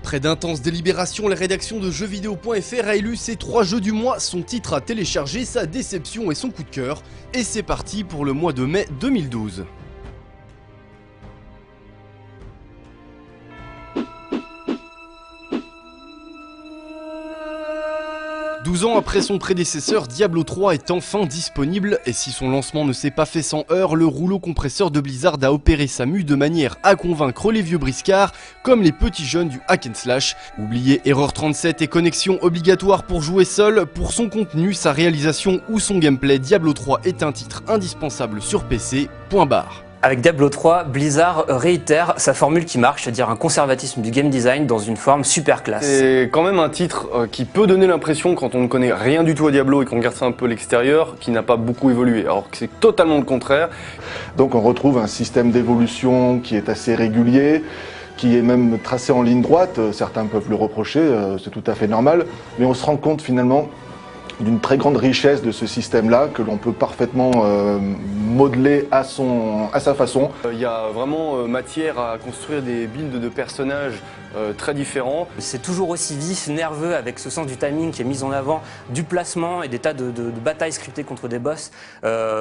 Après d'intenses délibérations, la rédaction de jeuxvideo.fr a élu ses 3 jeux du mois, son titre à télécharger, sa déception et son coup de cœur. Et c'est parti pour le mois de mai 2012. Douze ans après son prédécesseur, Diablo 3 est enfin disponible, et si son lancement ne s'est pas fait sans heurts, le rouleau compresseur de Blizzard a opéré sa mue de manière à convaincre les vieux briscards, comme les petits jeunes du hack and slash. Oubliez Erreur 37 et connexion obligatoire pour jouer seul, pour son contenu, sa réalisation ou son gameplay, Diablo 3 est un titre indispensable sur PC, point barre. Avec Diablo 3, Blizzard réitère sa formule qui marche, c'est-à-dire un conservatisme du game design dans une forme super classe. C'est quand même un titre qui peut donner l'impression, quand on ne connaît rien du tout à Diablo et qu'on regarde ça un peu à l'extérieur, qui n'a pas beaucoup évolué, alors que c'est totalement le contraire. Donc on retrouve un système d'évolution qui est assez régulier, qui est même tracé en ligne droite. Certains peuvent le reprocher, c'est tout à fait normal, mais on se rend compte finalement d'une très grande richesse de ce système-là, que l'on peut parfaitement modeler à sa façon. Il y a vraiment matière à construire des builds de personnages très différents. C'est toujours aussi vif, nerveux, avec ce sens du timing qui est mis en avant, du placement et des tas de batailles scriptées contre des boss,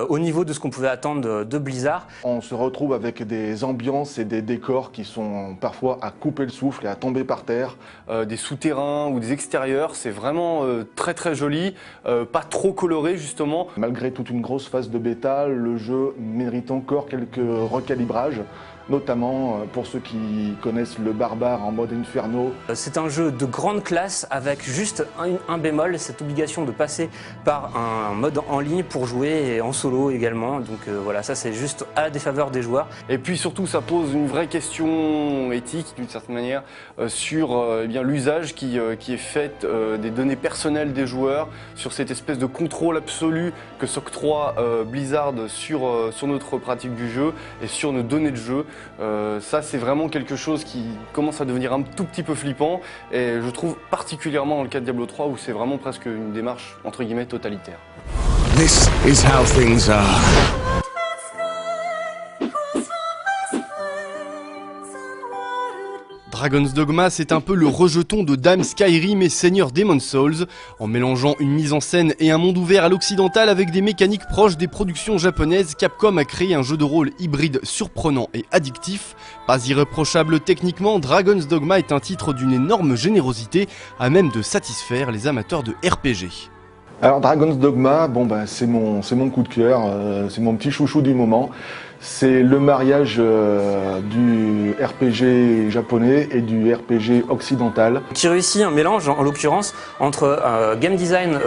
au niveau de ce qu'on pouvait attendre de Blizzard. On se retrouve avec des ambiances et des décors qui sont parfois à couper le souffle et à tomber par terre. Des souterrains ou des extérieurs, c'est vraiment très très joli. Pas trop coloré justement. Malgré toute une grosse phase de bêta, le jeu mérite encore quelques recalibrages, notamment pour ceux qui connaissent le barbare en mode Inferno. C'est un jeu de grande classe avec juste un bémol, cette obligation de passer par un mode en ligne pour jouer et en solo également. Donc voilà, ça c'est juste à la défaveur des joueurs. Et puis surtout ça pose une vraie question éthique d'une certaine manière sur l'usage qui est fait des données personnelles des joueurs, sur cette espèce de contrôle absolu que s'octroie Blizzard sur notre pratique du jeu et sur nos données de jeu. Ça c'est vraiment quelque chose qui commence à devenir un tout petit peu flippant, et je trouve particulièrement dans le cas de Diablo 3 où c'est vraiment presque une démarche entre guillemets totalitaire. This is how things are. Dragon's Dogma, c'est un peu le rejeton de Dame Skyrim et Seigneur Demon's Souls, en mélangeant une mise en scène et un monde ouvert à l'occidental avec des mécaniques proches des productions japonaises. Capcom a créé un jeu de rôle hybride surprenant et addictif. Pas irréprochable techniquement, Dragon's Dogma est un titre d'une énorme générosité, à même de satisfaire les amateurs de RPG. Alors Dragon's Dogma, c'est mon coup de cœur, c'est mon petit chouchou du moment. C'est le mariage du RPG japonais et du RPG occidental. Qui réussit un mélange, en l'occurrence, entre game design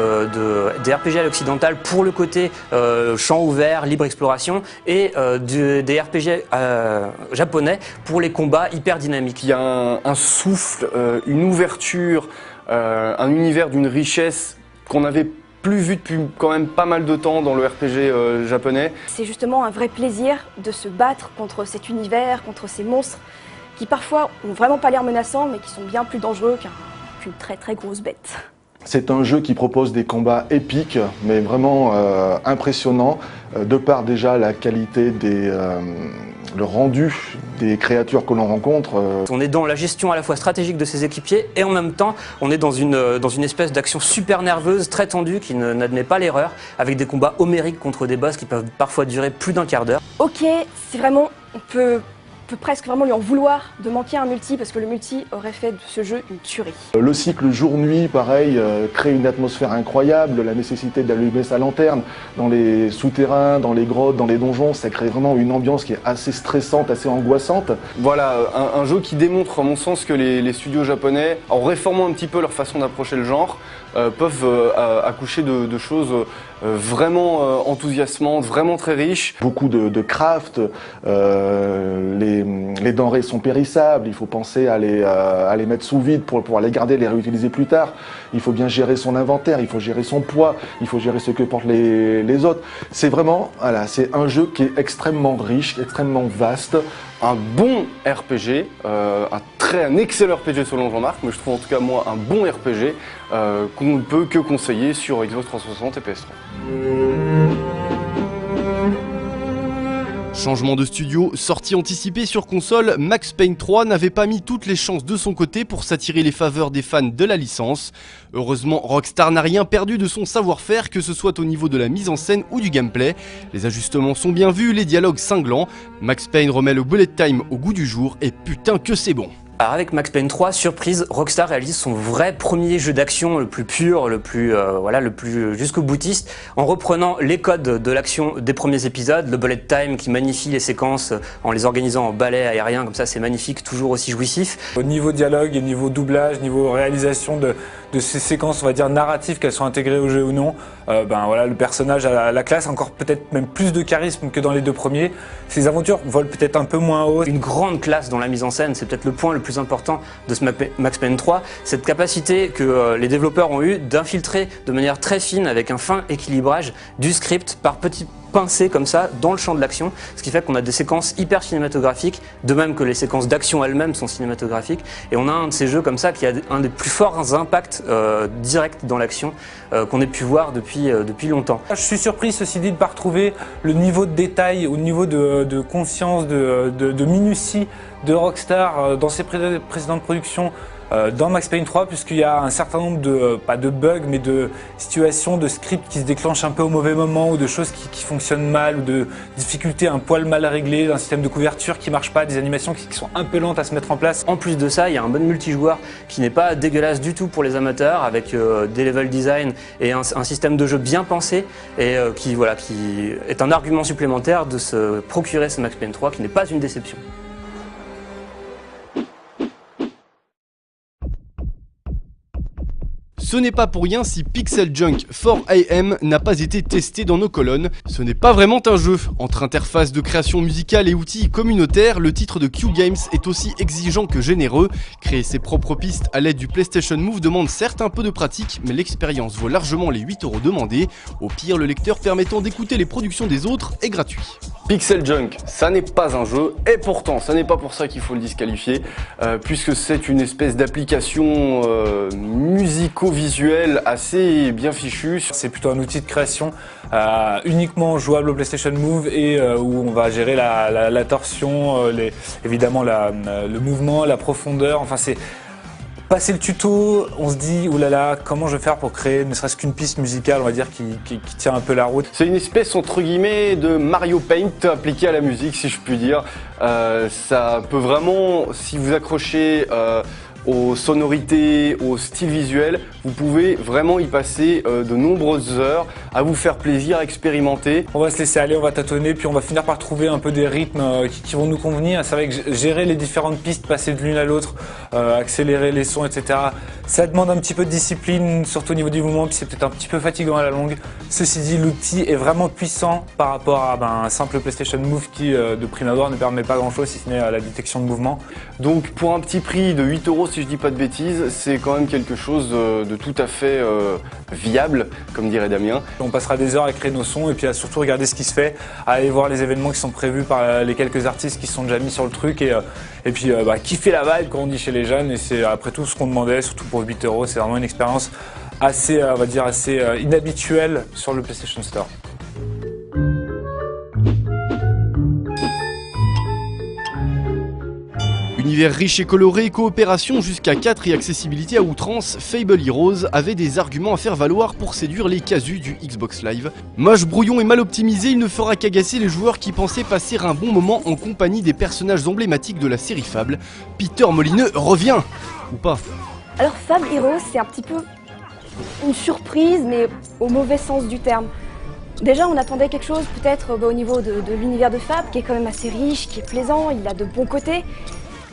des RPG à l'occidental pour le côté champ ouvert, libre exploration, et des RPG japonais pour les combats hyper dynamiques. Il y a un souffle, une ouverture, un univers d'une richesse qu'on avait plus vu depuis quand même pas mal de temps dans le RPG japonais. C'est justement un vrai plaisir de se battre contre cet univers, contre ces monstres qui parfois ont vraiment pas l'air menaçants mais qui sont bien plus dangereux qu'une très très grosse bête. C'est un jeu qui propose des combats épiques, mais vraiment impressionnants, de par déjà la qualité le rendu des créatures que l'on rencontre. On est dans la gestion à la fois stratégique de ses équipiers et en même temps on est dans une espèce d'action super nerveuse, très tendue, qui n'admet pas l'erreur, avec des combats homériques contre des boss qui peuvent parfois durer plus d'1 quart d'heure. Ok, c'est vraiment, on peut presque vraiment lui en vouloir de manquer un multi, parce que le multi aurait fait de ce jeu une tuerie. Le cycle jour-nuit, pareil, crée une atmosphère incroyable, la nécessité d'allumer sa lanterne dans les souterrains, dans les grottes, dans les donjons, ça crée vraiment une ambiance qui est assez stressante, assez angoissante. Voilà, un jeu qui démontre à mon sens que les studios japonais, en réformant un petit peu leur façon d'approcher le genre, peuvent accoucher de choses vraiment enthousiasmantes, vraiment très riches. Beaucoup de craft, les denrées sont périssables, il faut penser à les mettre sous vide pour pouvoir les garder, les réutiliser plus tard. Il faut bien gérer son inventaire, il faut gérer son poids, il faut gérer ce que portent les autres. C'est vraiment, voilà, c'est un jeu qui est extrêmement riche, extrêmement vaste. Un bon RPG, un excellent RPG selon Jean-Marc, mais je trouve en tout cas moi un bon RPG qu'on ne peut que conseiller sur Xbox 360 et PS3. Changement de studio, sortie anticipée sur console, Max Payne 3 n'avait pas mis toutes les chances de son côté pour s'attirer les faveurs des fans de la licence. Heureusement, Rockstar n'a rien perdu de son savoir-faire, que ce soit au niveau de la mise en scène ou du gameplay. Les ajustements sont bien vus, les dialogues cinglants. Max Payne remet le bullet time au goût du jour et putain que c'est bon. Alors avec Max Payne 3, surprise, Rockstar réalise son vrai premier jeu d'action le plus pur, le plus jusqu'au boutiste, en reprenant les codes de l'action des premiers épisodes, le bullet time qui magnifie les séquences en les organisant en balai aérien, comme ça c'est magnifique, toujours aussi jouissif. Au niveau dialogue et niveau doublage, niveau réalisation de ces séquences, on va dire narratives, qu'elles soient intégrées au jeu ou non, le personnage a la classe, encore peut-être même plus de charisme que dans les deux premiers. Ses aventures volent peut-être un peu moins haut. Une grande classe dans la mise en scène, c'est peut-être le point le plus important de ce Max Payne 3, cette capacité que les développeurs ont eu d'infiltrer de manière très fine, avec un fin équilibrage du script par petits pincés comme ça dans le champ de l'action, ce qui fait qu'on a des séquences hyper cinématographiques, de même que les séquences d'action elles-mêmes sont cinématographiques, et on a un de ces jeux comme ça qui a un des plus forts impacts directs dans l'action qu'on ait pu voir depuis longtemps. Je suis surpris ceci dit de ne pas retrouver le niveau de détail, au niveau de conscience, de minutie de Rockstar dans ses précédentes productions dans Max Payne 3, puisqu'il y a un certain nombre pas de bugs, mais de situations, de scripts qui se déclenchent un peu au mauvais moment, ou de choses qui fonctionnent mal, ou de difficultés un poil mal réglées, d'un système de couverture qui marche pas, des animations qui sont un peu lentes à se mettre en place. En plus de ça, il y a un bon multijoueur qui n'est pas dégueulasse du tout pour les amateurs, avec des level design et un système de jeu bien pensé, et qui est un argument supplémentaire de se procurer ce Max Payne 3 qui n'est pas une déception. Ce n'est pas pour rien si Pixel Junk 4AM n'a pas été testé dans nos colonnes. Ce n'est pas vraiment un jeu. Entre interface de création musicale et outils communautaires, le titre de Q Games est aussi exigeant que généreux. Créer ses propres pistes à l'aide du PlayStation Move demande certes un peu de pratique, mais l'expérience vaut largement les 8 € demandés. Au pire, le lecteur permettant d'écouter les productions des autres est gratuit. Pixel Junk, ça n'est pas un jeu, et pourtant, ça n'est pas pour ça qu'il faut le disqualifier, puisque c'est une espèce d'application musico-visuelle assez bien fichue. C'est plutôt un outil de création uniquement jouable au PlayStation Move, et où on va gérer la torsion, évidemment le mouvement, la profondeur, enfin c'est... Passer le tuto, on se dit oulala, comment je vais faire pour créer ne serait-ce qu'une piste musicale, on va dire, qui tient un peu la route. C'est une espèce entre guillemets de Mario Paint appliqué à la musique, si je puis dire. Ça peut vraiment, si vous accrochez aux sonorités, au style visuel, vous pouvez vraiment y passer de nombreuses heures à vous faire plaisir, à expérimenter. On va se laisser aller, on va tâtonner, puis on va finir par trouver un peu des rythmes qui vont nous convenir. C'est vrai que gérer les différentes pistes, passer de l'une à l'autre, accélérer les sons, etc. Ça demande un petit peu de discipline, surtout au niveau du mouvement, puis c'est peut-être un petit peu fatigant à la longue. Ceci dit, l'outil est vraiment puissant par rapport à un simple PlayStation Move qui, de prime abord, ne permet pas grand-chose si ce n'est la détection de mouvement. Donc pour un petit prix de 8 € si je dis pas de bêtises, c'est quand même quelque chose de tout à fait viable, comme dirait Damien. On passera des heures à créer nos sons et puis à surtout regarder ce qui se fait, à aller voir les événements qui sont prévus par les quelques artistes qui se sont déjà mis sur le truc, et puis kiffer la vibe, comme on dit chez les jeunes, et c'est après tout ce qu'on demandait, surtout pour 8 €. C'est vraiment une expérience assez, on va dire, assez inhabituelle sur le PlayStation Store. Univers riche et coloré, coopération jusqu'à 4 et accessibilité à outrance, Fable Heroes avait des arguments à faire valoir pour séduire les casus du Xbox Live. Moche, brouillon et mal optimisé, il ne fera qu'agacer les joueurs qui pensaient passer un bon moment en compagnie des personnages emblématiques de la série Fable. Peter Molineux revient, ou pas? Alors Fable Heroes, c'est un petit peu une surprise, mais au mauvais sens du terme. Déjà, on attendait quelque chose peut-être au niveau de l'univers de Fable, qui est quand même assez riche, qui est plaisant, il a de bons côtés.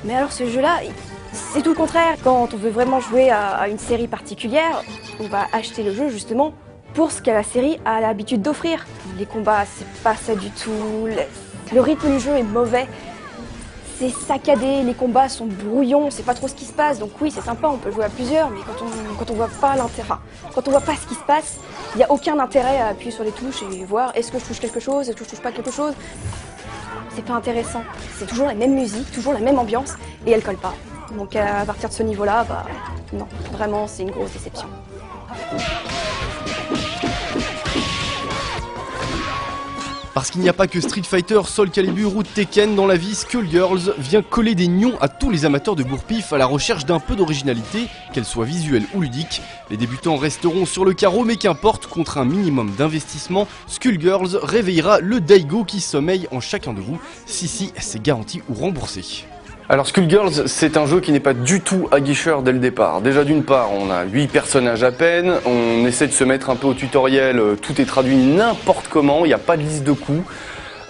Mais alors ce jeu-là, c'est tout le contraire. Quand on veut vraiment jouer à une série particulière, on va acheter le jeu justement pour ce que la série a l'habitude d'offrir. Les combats, c'est pas ça du tout. Le rythme du jeu est mauvais. C'est saccadé, les combats sont brouillons, on sait pas trop ce qui se passe. Donc oui, c'est sympa, on peut jouer à plusieurs, mais quand on voit pas l'intérêt, quand on voit pas ce qui se passe, il n'y a aucun intérêt à appuyer sur les touches et voir est-ce que je touche quelque chose, est-ce que je touche pas quelque chose. C'est pas intéressant. C'est toujours la même musique, toujours la même ambiance, et elle colle pas. Donc à partir de ce niveau-là, non, vraiment c'est une grosse déception. Parce qu'il n'y a pas que Street Fighter, Soul Calibur ou Tekken dans la vie, Skullgirls vient coller des nions à tous les amateurs de bourre-pif à la recherche d'un peu d'originalité, qu'elle soit visuelle ou ludique. Les débutants resteront sur le carreau, mais qu'importe, contre un minimum d'investissement, Skullgirls réveillera le Daigo qui sommeille en chacun de vous. Si, c'est garanti ou remboursé. Alors Skullgirls, c'est un jeu qui n'est pas du tout aguicheur dès le départ. Déjà d'une part, on a 8 personnages à peine, on essaie de se mettre un peu au tutoriel, tout est traduit n'importe comment, il n'y a pas de liste de coups.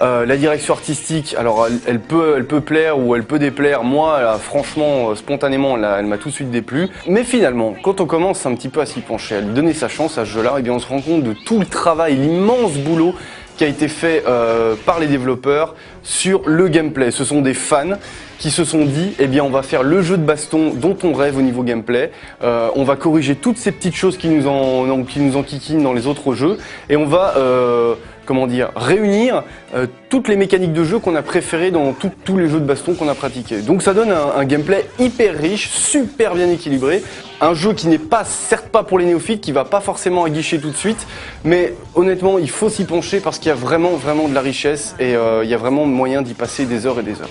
La direction artistique, alors elle peut plaire ou elle peut déplaire. Moi, là, franchement, spontanément, elle m'a tout de suite déplu. Mais finalement, quand on commence un petit peu à s'y pencher, à lui donner sa chance à ce jeu-là, eh bien on se rend compte de tout le travail, l'immense boulot qui a été fait par les développeurs sur le gameplay. Ce sont des fans qui se sont dit, eh bien on va faire le jeu de baston dont on rêve au niveau gameplay, on va corriger toutes ces petites choses qui nous enquiquinent dans les autres jeux, et on va réunir toutes les mécaniques de jeu qu'on a préférées dans tous les jeux de baston qu'on a pratiqués. Donc ça donne un gameplay hyper riche, super bien équilibré, un jeu qui n'est pas, certes pas pour les néophytes, qui va pas forcément aguicher tout de suite, mais honnêtement il faut s'y pencher parce qu'il y a vraiment de la richesse et il y a vraiment moyen d'y passer des heures et des heures.